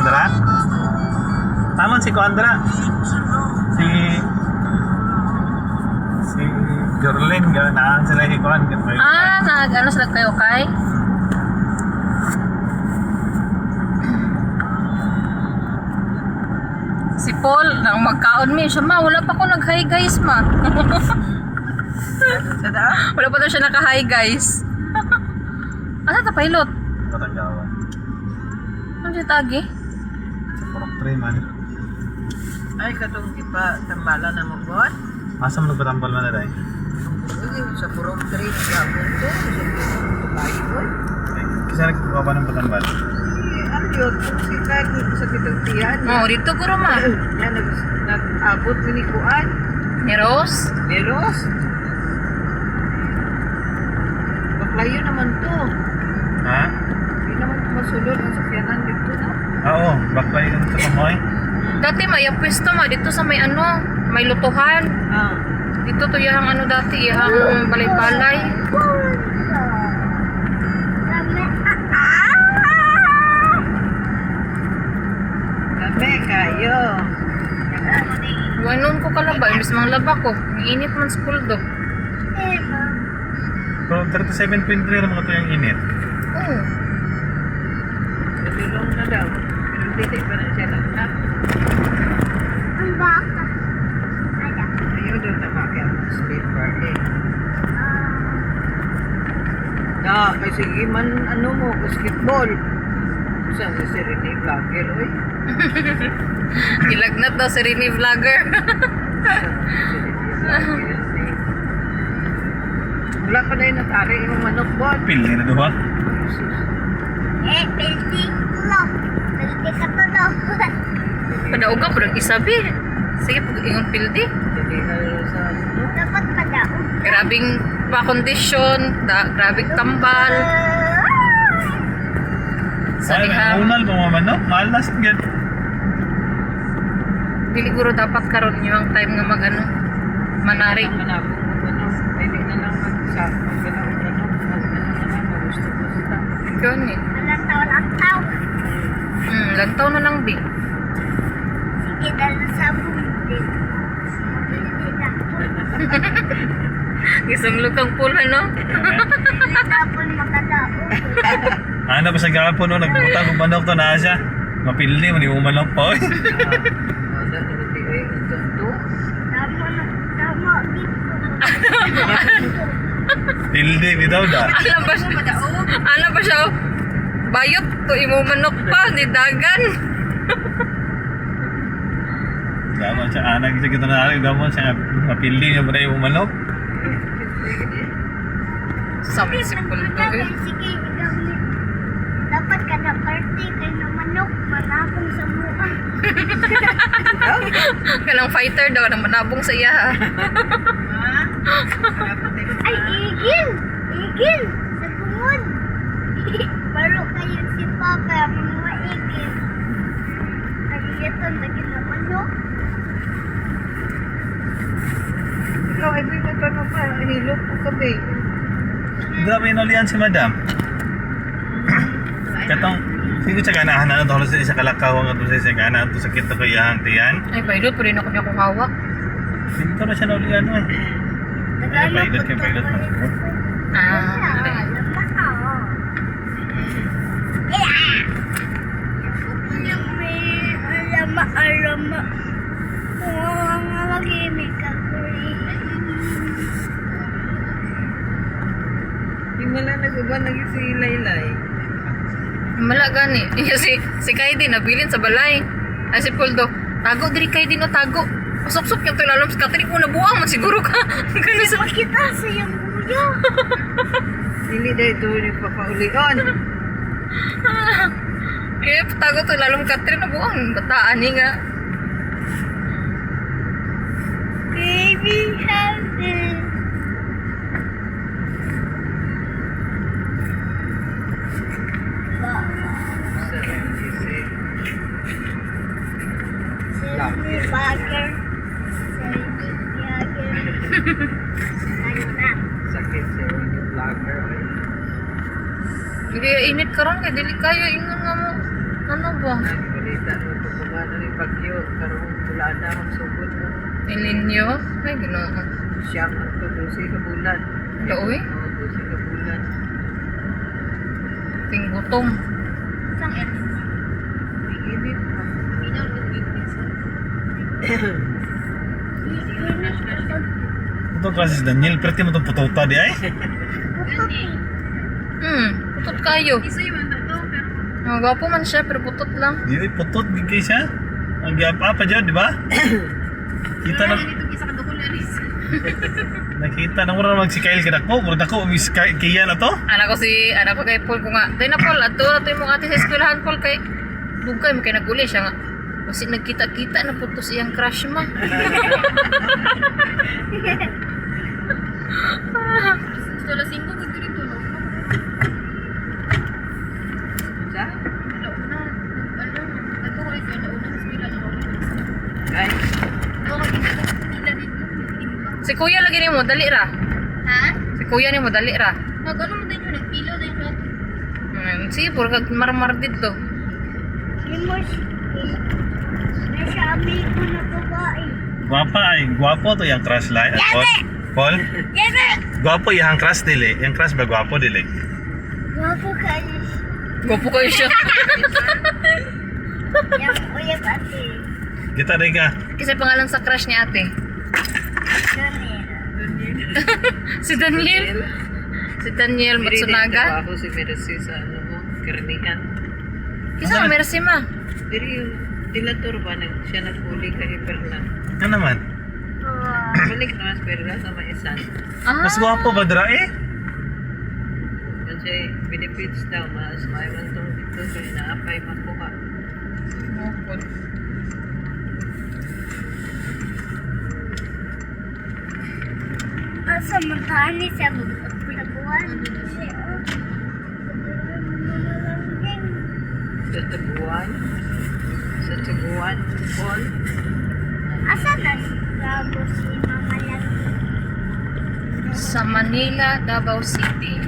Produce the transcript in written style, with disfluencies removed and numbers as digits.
Kuandra? Tamon si Kuandra. Si Gerlin na sila hikuan. Nag-ano sila kayo kay? Si Paul, nang magkaon mi siya ma, wala pa ko nag-hi guys ma. Wala pa daw siya naka-hi guys. Asa ta pilot? Patanggawan. Ano siya tagi? Sa Purok 3 man. Ay, katong ipa tambala na mo buwan. Asa mo nagpatambal man na dahil? Sa Purok 3, sa Bunto, sa Tubayo, boy. Kasi nagpapa ba ng patambal? Ano yun? Si kahit sa kitagtiyan. Oh, dito guro ma. Yan, nag-abot minikuan. Ni Rose? Meros. Baklayo naman to. Ha? Hindi naman ito masulod ang sakyanan dito na. Oo, baklay ka sa pamoy. Dati ma, yung pwesto ma, dito sa may ano, may lutuhan. Ah. Dito to yung ano dati, yung balay-balay. Kami kayo. Wanon ko kalaba, imbis mga laba ko. Ang init man sa puldo. Pero 37.3 naman ito yung init. Oo. Nalilong na daw. Pero hindi pa na siya lang na. Ayaw daw nakakaya ng sleeper eh. Kasi man ano mo, basketball. Saan si Rene Vlogger, oy? Gilagnat daw si Rini Vlogger. Wala pa na yung natari yung manok bot. Pili na doon. Padaog ka, parang isabi. Sige, pag-ingon pildi. Jadi sa ano? Grabing pa-kondisyon, grabing tambal. Sa Ay, liham. unal pa mo manok. Mahal na sigit. Dili guro dapat karon yung time nga magano manari. Manabong mo manok. Pwede na lang mag-galaw manok. Mag-ano na lang, magusto-gusto. Ikaw ni. Lantaw na lang bi. Isang lukang pula no. Ano ba sa gapon no? Nagbutang ng manok to na siya. Mapili mo, di mo manok pa. Oy. Wala, nabati ay ito. Pildi, bitaw da. Alam ba siya? Bayot to imo manok pa di dagan. Gamon siya, anak siya kita na gamon siya. Mapili niya ba na yung manok? Sabi si Puldo eh. Dapat ka na party kay na manok, manakong sa mukha. Kanang fighter daw nang manabong sa iya. Ay, igil! Igil! Sa tungod! Baro kayo si Papa, ang mga igil. Ay, ito, naging na manok. Ikaw, ay may magtanong pa. Hilok po kami. Grabe yung nalian si madam. Katong, sige siya ganahan na ito sa isa kalakawang ito sa isa ganahan ito sakit na kayahang tiyan. Ay, pilot pa rin ako niya kung hawak. Dito na siya nalian eh. Ay, pilot mo. Alama. Mga mag-imig ako Di mo lang nag-uban lagi si Laylay. Mala gani. Si Kaidi nabilin sa balay. Ay si Puldo, tago diri Kaidi no tago. Pasok-sok yung tilalom sa katrik mo nabuang man siguro ka. Ganun sa Makita sa iyong kuya. Dili dahil ito yung papaulion. Eh, tago to lalong katrik nabuang. Bataan ni nga. Baby heaven. Selfie bagger. Selfie bagger. Ano na? Sakit siya yung vlogger. Hindi init karon kay dili kayo ingon nga mo. Ano ba? Nagbalita mo ito kumana ni Bagyo. Karong wala na magsugod mo. Ilinyo? Ay, ginoo. Siyam ang to 12 ka bulan. Hala, uy. Oo, 12 ka bulan. Ting gutom. Sang et. Init pa. Ito kasi si Daniel, perti mo itong pututa di ay. Putot kayo. Gwapo man siya, pero putot lang. Di ay putot, bigay siya. Ang apa dyan, di ba? Kita na... Nakita na mo na mag si Kyle kinako. Murad ako, miss Kia na to. Anak ko kay Paul ko nga. Tayo na Paul, ato yung mga ate sa eskwelahan Paul kay dugay mo kay naguli siya nga. Kasi nagkita-kita na po to siyang crush ma. Sala singko ko dito no. Sa? Una, ato ko ito na una sa eskwela no. Ay, Si kuya lagi nimo dali ra. Ha? Si kuya nimo dali ra. Nagano mo din yun? Nagpilo din yun? Sige, puro kag marmar dito. Limos. Nasa amigo na babae. Guwapa ay, guwapo to yung crush lai. Paul? Paul? Yes, sir! Guwapo yung crush dili. Yung crush ba guwapo dili? Gwapo kayo. Gopo kayo siya. Yung ulit ate. Kita rin ka. Kasi pangalan sa crush ni ate. Daniel. Si Daniel. Si Daniel Matsunaga. Ako si Mercy sa ano mo, karnihan. Kisa Mercy ma. Diri yung dilator ba na siya naghuli kay Perla. Ano naman? Balik naman sa Perla sa maisan. Mas guwapo ba dra eh? Kasi benefits daw, mas maiwan tong dito kaya naapay makuha. Asa magkani siya magpulabuan? Sa Tabuan. Sa Tabuan. Paul. Asa na labo si Mama Lagi? Sa Manila, Davao City.